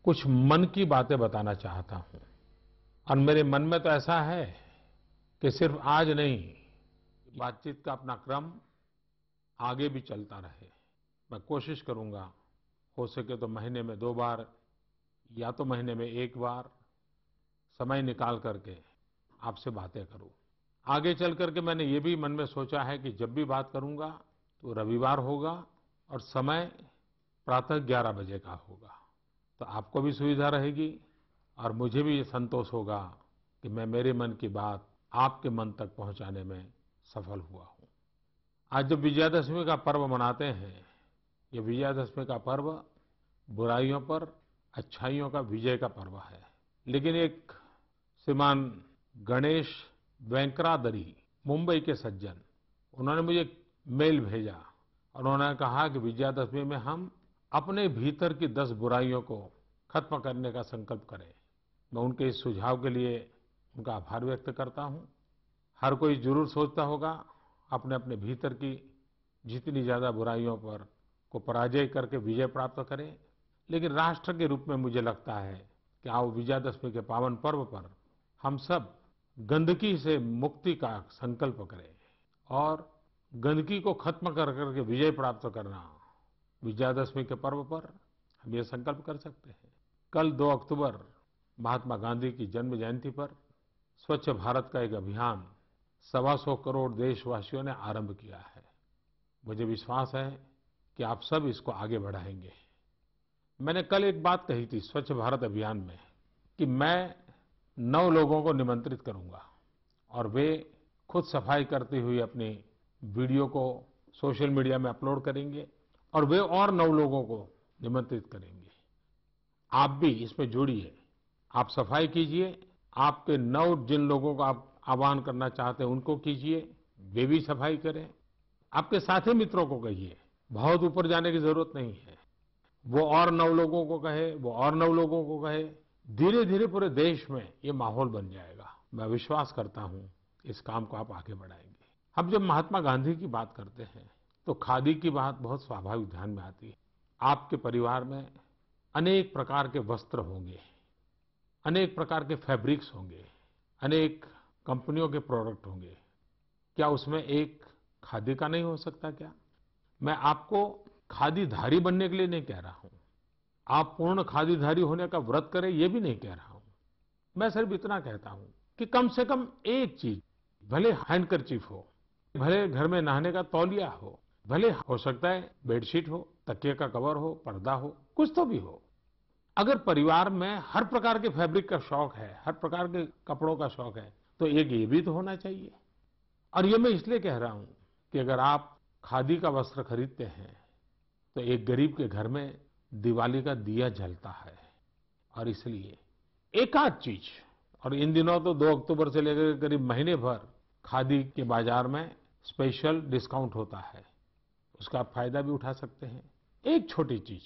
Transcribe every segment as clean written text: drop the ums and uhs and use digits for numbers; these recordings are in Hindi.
कुछ मन की बातें बताना चाहता हूं। और मेरे मन में तो ऐसा है कि सिर्फ आज नहीं, बातचीत का अपना क्रम आगे भी चलता रहे। मैं कोशिश करूंगा, हो सके तो महीने में 2 बार या तो महीने में 1 बार समय निकाल करके आपसे बातें करूं। आगे चल करके मैंने ये भी मन में सोचा है कि जब भी बात करूंगा तो रविवार होगा और समय प्रातः 11 बजे का होगा। तो आपको भी सुविधा रहेगी और मुझे भी ये संतोष होगा कि मैं मेरे मन की बात आपके मन तक पहुंचाने में सफल हुआ हूं। आज जब विजयादशमी का पर्व मनाते हैं, ये विजयादशमी का पर्व बुराइयों पर अच्छाइयों का विजय का पर्व है। लेकिन एक श्रीमान गणेश वेंकरादरी, मुंबई के सज्जन, उन्होंने मुझे मेल भेजा और उन्होंने कहा कि विजयादशमी में हम अपने भीतर की 10 बुराइयों को खत्म करने का संकल्प करें। मैं उनके इस सुझाव के लिए उनका आभार व्यक्त करता हूं। हर कोई जरूर सोचता होगा अपने अपने भीतर की जितनी ज्यादा बुराइयों पर को पराजय करके विजय प्राप्त करें। लेकिन राष्ट्र के रूप में मुझे लगता है कि आओ विजयादशमी के पावन पर्व पर हम सब गंदगी से मुक्ति का संकल्प करें और गंदगी को खत्म कर करके विजय प्राप्त करना। विजयादशमी के पर्व पर हम ये संकल्प कर सकते हैं। कल 2 अक्टूबर महात्मा गांधी की जन्म जयंती पर स्वच्छ भारत का एक अभियान 125 करोड़ देशवासियों ने आरंभ किया है। मुझे विश्वास है कि आप सब इसको आगे बढ़ाएंगे। मैंने कल एक बात कही थी स्वच्छ भारत अभियान में कि मैं 9 लोगों को निमंत्रित करूंगा और वे खुद सफाई करते हुए अपनी वीडियो को सोशल मीडिया में अपलोड करेंगे और वे और 9 लोगों को निमंत्रित करेंगे। आप भी इसमें जुड़िए, आप सफाई कीजिए, आपके 9 जिन लोगों को आप आह्वान करना चाहते हैं उनको कीजिए, वे भी सफाई करें। आपके साथी मित्रों को कहिए, बहुत ऊपर जाने की जरूरत नहीं है। वो और 9 लोगों को कहे, वो और 9 लोगों को कहे, धीरे धीरे पूरे देश में ये माहौल बन जाएगा। मैं विश्वास करता हूं इस काम को आप आगे बढ़ाएंगे। हम जब महात्मा गांधी की बात करते हैं तो खादी की बात बहुत स्वाभाविक ध्यान में आती है। आपके परिवार में अनेक प्रकार के वस्त्र होंगे, अनेक प्रकार के फैब्रिक्स होंगे, अनेक कंपनियों के प्रोडक्ट होंगे। क्या उसमें एक खादी का नहीं हो सकता क्या? मैं आपको खादीधारी बनने के लिए नहीं कह रहा हूं। आप पूर्ण खादीधारी होने का व्रत करें, ये भी नहीं कह रहा हूं। मैं सिर्फ इतना कहता हूं कि कम से कम एक चीज, भले हैंडकरचीफ हो, भले घर में नहाने का तौलिया हो, भले हो सकता है बेडशीट हो, तकिए का कवर हो, पर्दा हो, कुछ तो भी हो। अगर परिवार में हर प्रकार के फैब्रिक का शौक है, हर प्रकार के कपड़ों का शौक है, तो एक ये भी तो होना चाहिए। और ये मैं इसलिए कह रहा हूं कि अगर आप खादी का वस्त्र खरीदते हैं तो एक गरीब के घर में दिवाली का दिया जलता है। और इसलिए एकाध चीज, और इन दिनों तो 2 अक्टूबर से लेकर करीब महीने भर खादी के बाजार में स्पेशल डिस्काउंट होता है, उसका आप फायदा भी उठा सकते हैं। एक छोटी चीज,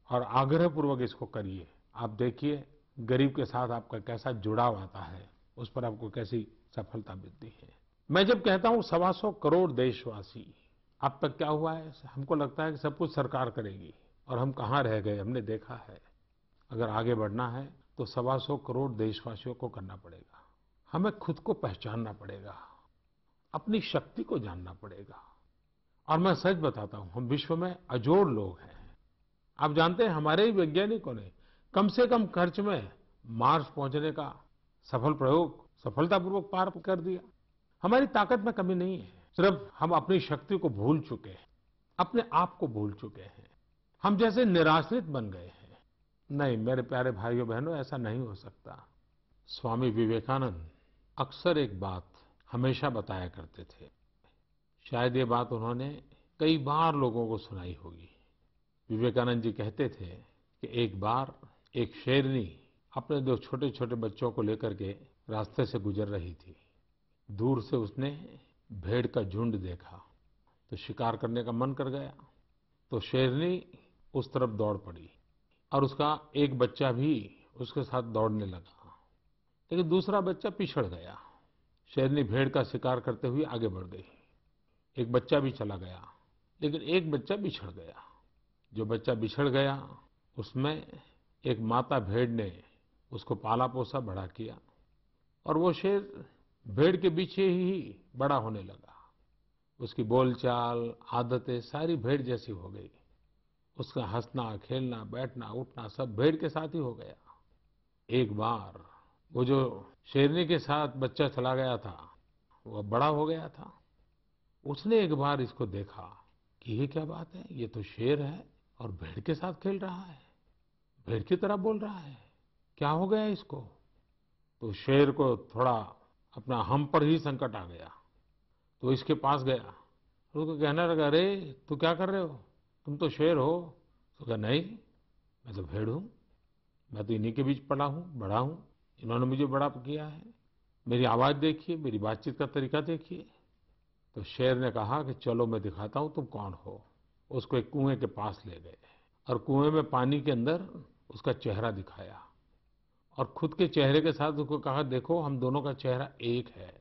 और आग्रहपूर्वक इसको करिए। आप देखिए गरीब के साथ आपका कैसा जुड़ाव आता है, उस पर आपको कैसी सफलता मिलती है। मैं जब कहता हूं 125 करोड़ देशवासी, अब तक क्या हुआ है, हमको लगता है कि सब कुछ सरकार करेगी और हम कहाँ रह गए। हमने देखा है अगर आगे बढ़ना है तो 125 करोड़ देशवासियों को करना पड़ेगा। हमें खुद को पहचानना पड़ेगा, अपनी शक्ति को जानना पड़ेगा। और मैं सच बताता हूं, हम विश्व में अजोड़ लोग हैं। आप जानते हैं हमारे ही वैज्ञानिकों ने कम से कम खर्च में मार्स पहुंचने का सफल प्रयोग सफलतापूर्वक पार कर दिया। हमारी ताकत में कमी नहीं है, सिर्फ हम अपनी शक्ति को भूल चुके हैं, अपने आप को भूल चुके हैं। हम जैसे निराश्रित बन गए हैं। नहीं मेरे प्यारे भाइयों बहनों, ऐसा नहीं हो सकता। स्वामी विवेकानंद अक्सर एक बात हमेशा बताया करते थे। शायद ये बात उन्होंने कई बार लोगों को सुनाई होगी। विवेकानंद जी कहते थे कि एक बार एक शेरनी अपने 2 छोटे छोटे बच्चों को लेकर के रास्ते से गुजर रही थी। दूर से उसने भेड़ का झुंड देखा तो शिकार करने का मन कर गया। तो शेरनी उस तरफ दौड़ पड़ी और उसका एक बच्चा भी उसके साथ दौड़ने लगा, लेकिन दूसरा बच्चा पिछड़ गया। शेरनी भेड़ का शिकार करते हुए आगे बढ़ गई। एक बच्चा भी चला गया, लेकिन एक बच्चा बिछड़ गया। जो बच्चा बिछड़ गया उसमें एक माता भेड़ ने उसको पाला पोसा बड़ा किया और वो शेर भेड़ के पीछे ही बड़ा होने लगा। उसकी बोलचाल, आदतें सारी भेड़ जैसी हो गई। उसका हंसना, खेलना, बैठना, उठना सब भेड़ के साथ ही हो गया। एक बार वो जो शेरनी के साथ बच्चा चला गया था, वो अब बड़ा हो गया था। उसने एक बार इसको देखा कि ये क्या बात है, ये तो शेर है और भेड़ के साथ खेल रहा है, भेड़ की तरह बोल रहा है, क्या हो गया इसको। तो शेर को थोड़ा अपना हम पर ही संकट आ गया। तो इसके पास गया, तो उसको कहने लगा, अरे तू क्या कर रहे हो, तुम तो शेर हो। तो कहा, नहीं, मैं तो भेड़ हूँ, मैं तो इन्हीं के बीच पला हूँ, बड़ा हूँ, इन्होंने मुझे बड़ा किया है, मेरी आवाज देखिए, मेरी बातचीत का तरीका देखिए। तो शेर ने कहा कि चलो मैं दिखाता हूँ तुम कौन हो। उसको एक कुएं के पास ले गए और कुएं में पानी के अंदर उसका चेहरा दिखाया और खुद के चेहरे के साथ उसको कहा, देखो हम दोनों का चेहरा एक है,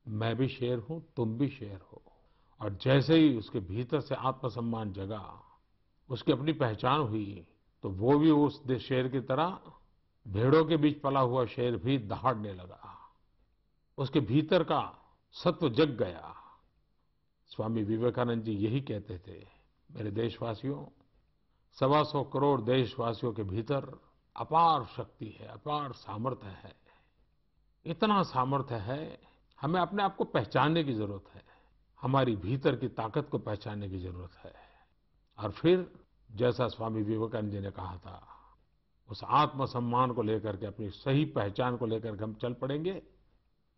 मैं भी शेर हूँ, तुम भी शेर हो। और जैसे ही उसके भीतर से आत्मसम्मान जगा, उसकी अपनी पहचान हुई, तो वो भी उस शेर की तरह भेड़ों के बीच पला हुआ शेर भी दहाड़ने लगा। उसके भीतर का सत्व जग गया। स्वामी विवेकानंद जी यही कहते थे, मेरे देशवासियों, 125 करोड़ देशवासियों के भीतर अपार शक्ति है, अपार सामर्थ्य है। इतना सामर्थ्य है, हमें अपने आप को पहचानने की जरूरत है, हमारी भीतर की ताकत को पहचानने की जरूरत है। और फिर जैसा स्वामी विवेकानंद जी ने कहा था, उस आत्मसम्मान को लेकर के, अपनी सही पहचान को लेकर के हम चल पड़ेंगे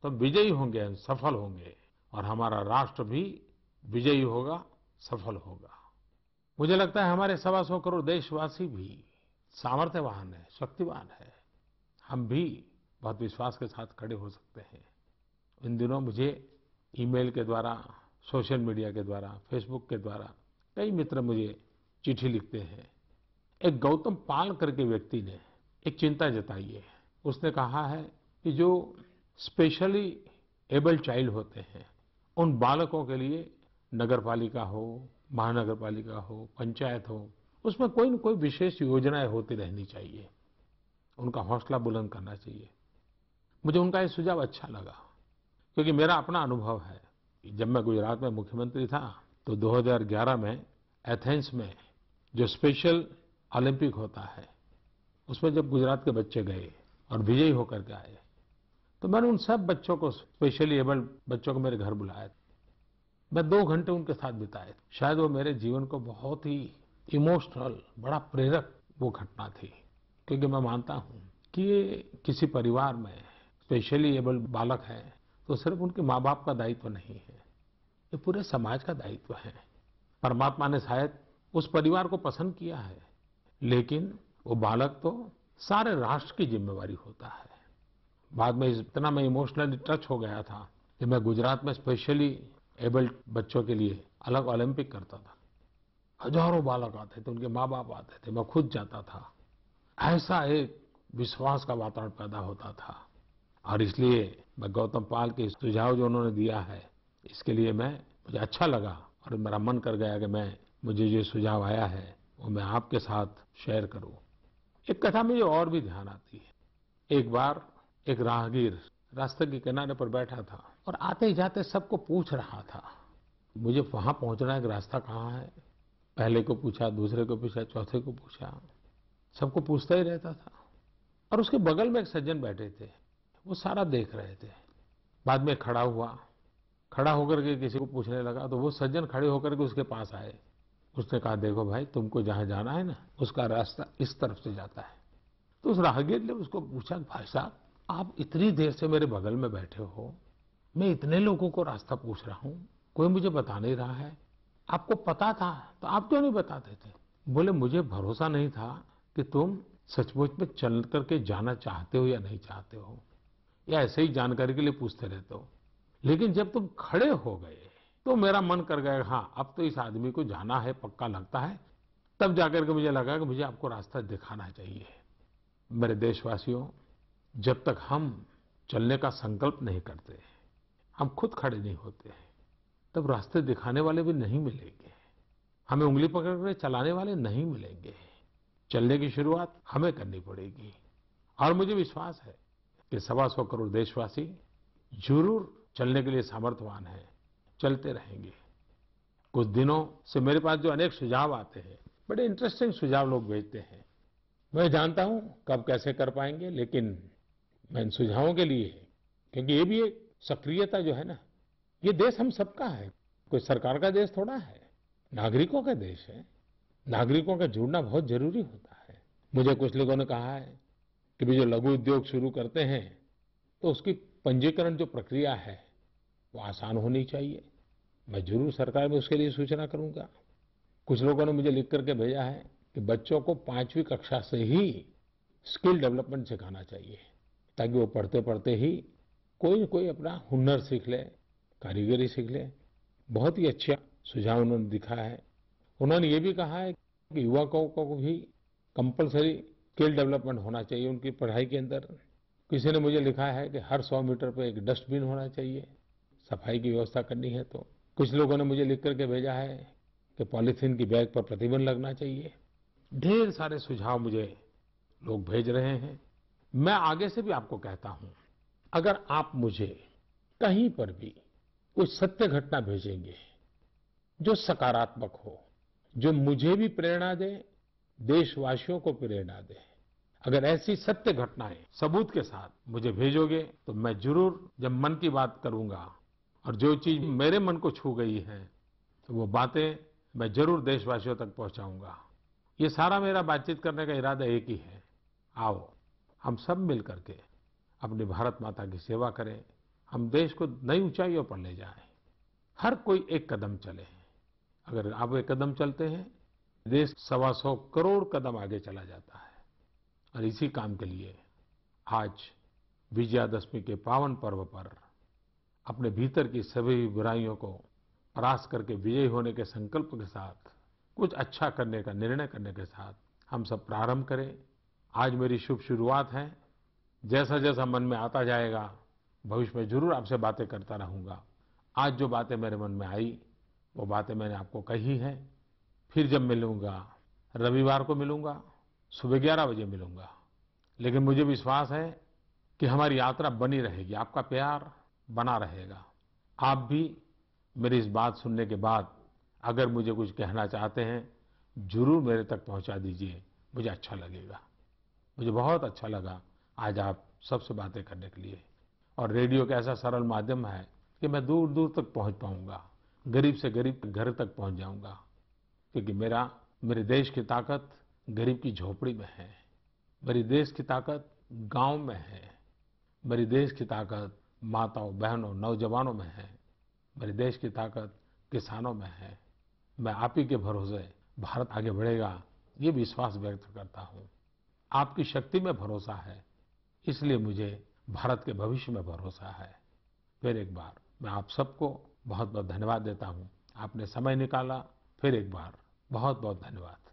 तो हम विजयी होंगे, हम सफल होंगे और हमारा राष्ट्र भी विजयी होगा, सफल होगा। मुझे लगता है हमारे 125 करोड़ देशवासी भी सामर्थ्यवान है, शक्तिवान है। हम भी बहुत विश्वास के साथ खड़े हो सकते हैं। इन दिनों मुझे ईमेल के द्वारा, सोशल मीडिया के द्वारा, फेसबुक के द्वारा कई मित्र मुझे चिट्ठी लिखते हैं। एक गौतम पाल करके व्यक्ति ने एक चिंता जताई है। उसने कहा है कि जो स्पेशली एबल्ड चाइल्ड होते हैं, उन बालकों के लिए नगर पालिका हो, महानगर पालिका हो, पंचायत हो, उसमें कोई न कोई विशेष योजनाएं होती रहनी चाहिए, उनका हौसला बुलंद करना चाहिए। मुझे उनका ये सुझाव अच्छा लगा, क्योंकि मेरा अपना अनुभव है। जब मैं गुजरात में मुख्यमंत्री था तो 2011 में एथेंस में जो स्पेशल ओलंपिक होता है, उसमें जब गुजरात के बच्चे गए और विजयी होकर के आए, तो मैंने उन सब बच्चों को, स्पेशली एबल्ड बच्चों को मेरे घर बुलाया। मैं 2 घंटे उनके साथ बिताए। शायद वो मेरे जीवन को बहुत ही इमोशनल, बड़ा प्रेरक वो घटना थी, क्योंकि मैं मानता हूँ कि ये किसी परिवार में स्पेशली एबल्ड बालक है तो सिर्फ उनके माँ बाप का दायित्व नहीं है, ये पूरे समाज का दायित्व है। परमात्मा ने शायद उस परिवार को पसंद किया है, लेकिन वो बालक तो सारे राष्ट्र की जिम्मेवारी होता है। बाद में इतना मैं इमोशनली टच हो गया था कि मैं गुजरात में स्पेशली एबल्ड बच्चों के लिए अलग ओलंपिक करता था। हजारों बालक आते थे, उनके माँ बाप आते थे, मैं खुद जाता था। ऐसा एक विश्वास का वातावरण पैदा होता था। और इसलिए मैं गौतम पाल के सुझाव जो उन्होंने दिया है, इसके लिए मुझे अच्छा लगा और मेरा मन कर गया कि मुझे जो सुझाव आया है वो मैं आपके साथ शेयर करूं। एक कथा मुझे और भी ध्यान आती है। एक बार एक राहगीर रास्ते के किनारे पर बैठा था और आते जाते सबको पूछ रहा था, मुझे वहां पहुंचना है कि रास्ता कहाँ है। पहले को पूछा, दूसरे को पूछा, चौथे को पूछा, सबको पूछता ही रहता था। और उसके बगल में एक सज्जन बैठे थे, वो सारा देख रहे थे। बाद में खड़ा हुआ, खड़ा होकर के किसी को पूछने लगा, तो वो सज्जन खड़े होकर के उसके पास आए। उसने कहा, देखो भाई, तुमको जहां जाना है ना, उसका रास्ता इस तरफ से जाता है। तो उस राहगीर ने उसको पूछा, भाई साहब, आप इतनी देर से मेरे बगल में बैठे हो, मैं इतने लोगों को रास्ता पूछ रहा हूँ, कोई मुझे बता नहीं रहा है, आपको पता था तो आप क्यों नहीं बताते थे। बोले, मुझे भरोसा नहीं था कि तुम सचमुच में चल करके जाना चाहते हो या नहीं चाहते हो, या ऐसे ही जानकारी के लिए पूछते रहते हो। लेकिन जब तुम खड़े हो गए तो मेरा मन कर गया, हाँ अब तो इस आदमी को जाना है, पक्का लगता है। तब जाकर के मुझे लगा कि मुझे आपको रास्ता दिखाना चाहिए। मेरे देशवासियों, जब तक हम चलने का संकल्प नहीं करते, हम खुद खड़े नहीं होते, तब रास्ते दिखाने वाले भी नहीं मिलेंगे, हमें उंगली पकड़ कर चलाने वाले नहीं मिलेंगे। चलने की शुरुआत हमें करनी पड़ेगी। और मुझे विश्वास है कि 125 करोड़ देशवासी जरूर चलने के लिए सामर्थ्यवान हैं, चलते रहेंगे। कुछ दिनों से मेरे पास जो अनेक सुझाव आते हैं, बड़े इंटरेस्टिंग सुझाव लोग भेजते हैं। मैं जानता हूं कब कैसे कर पाएंगे, लेकिन मैं इन सुझावों के लिए, क्योंकि ये भी एक सक्रियता जो है ना, ये देश हम सबका है, कोई सरकार का देश थोड़ा है, नागरिकों का देश है। नागरिकों का जुड़ना बहुत जरूरी होता है। मुझे कुछ लोगों ने कहा है कि भी जो लघु उद्योग शुरू करते हैं तो उसकी पंजीकरण जो प्रक्रिया है वो आसान होनी चाहिए। मैं जरूर सरकार में उसके लिए सूचना करूंगा। कुछ लोगों ने मुझे लिख करके भेजा है कि बच्चों को 5वीं कक्षा से ही स्किल डेवलपमेंट सिखाना चाहिए, ताकि वो पढ़ते पढ़ते ही कोई न कोई अपना हुनर सीख ले, कारीगरी सीख ले। बहुत ही अच्छा सुझाव उन्होंने दिखा है। उन्होंने ये भी कहा है कि युवकों को भी कंपलसरी स्किल डेवलपमेंट होना चाहिए उनकी पढ़ाई के अंदर। किसी ने मुझे लिखा है कि हर 100 मीटर पे एक डस्टबिन होना चाहिए, सफाई की व्यवस्था करनी है तो। कुछ लोगों ने मुझे लिख करके भेजा है कि पॉलीथीन की बैग पर प्रतिबंध लगना चाहिए। ढेर सारे सुझाव मुझे लोग भेज रहे हैं। मैं आगे से भी आपको कहता हूं, अगर आप मुझे कहीं पर भी कोई सत्य घटना भेजेंगे जो सकारात्मक हो, जो मुझे भी प्रेरणा दे, देशवासियों को प्रेरणा दे, अगर ऐसी सत्य घटनाएं सबूत के साथ मुझे भेजोगे तो मैं जरूर, जब मन की बात करूंगा और जो चीज मेरे मन को छू गई है तो वो बातें मैं जरूर देशवासियों तक पहुंचाऊंगा। ये सारा मेरा बातचीत करने का इरादा एक ही है, आओ हम सब मिल करके अपनी भारत माता की सेवा करें, हम देश को नई ऊंचाइयों पर ले जाएं। हर कोई एक कदम चले। अगर आप एक कदम चलते हैं, देश 125 करोड़ कदम आगे चला जाता है। और इसी काम के लिए आज विजयादशमी के पावन पर्व पर अपने भीतर की सभी बुराइयों को परास्त करके विजयी होने के संकल्प के साथ, कुछ अच्छा करने का निर्णय करने के साथ हम सब प्रारंभ करें। आज मेरी शुभ शुरुआत है। जैसा जैसा मन में आता जाएगा, भविष्य में जरूर आपसे बातें करता रहूंगा। आज जो बातें मेरे मन में आई वो बातें मैंने आपको कही हैं। फिर जब मिलूंगा, रविवार को मिलूंगा, सुबह 11 बजे मिलूंगा। लेकिन मुझे विश्वास है कि हमारी यात्रा बनी रहेगी, आपका प्यार बना रहेगा। आप भी मेरी इस बात सुनने के बाद अगर मुझे कुछ कहना चाहते हैं, जरूर मेरे तक पहुंचा दीजिए, मुझे अच्छा लगेगा। मुझे बहुत अच्छा लगा आज आप सबसे बातें करने के लिए। और रेडियो का ऐसा सरल माध्यम है कि मैं दूर दूर तक पहुंच पाऊंगा, गरीब से गरीब घर तक पहुंच जाऊंगा। क्योंकि मेरे देश की ताकत गरीब की झोपड़ी में है, मेरी देश की ताकत गांव में है, मेरी देश की ताकत माताओं बहनों नौजवानों में है, मेरे देश की ताकत किसानों में है। मैं आप ही के भरोसे भारत आगे बढ़ेगा, ये विश्वास व्यक्त करता हूं। आपकी शक्ति में भरोसा है, इसलिए मुझे भारत के भविष्य में भरोसा है। फिर एक बार मैं आप सबको बहुत बहुत धन्यवाद देता हूं। आपने समय निकाला, फिर एक बार बहुत बहुत धन्यवाद।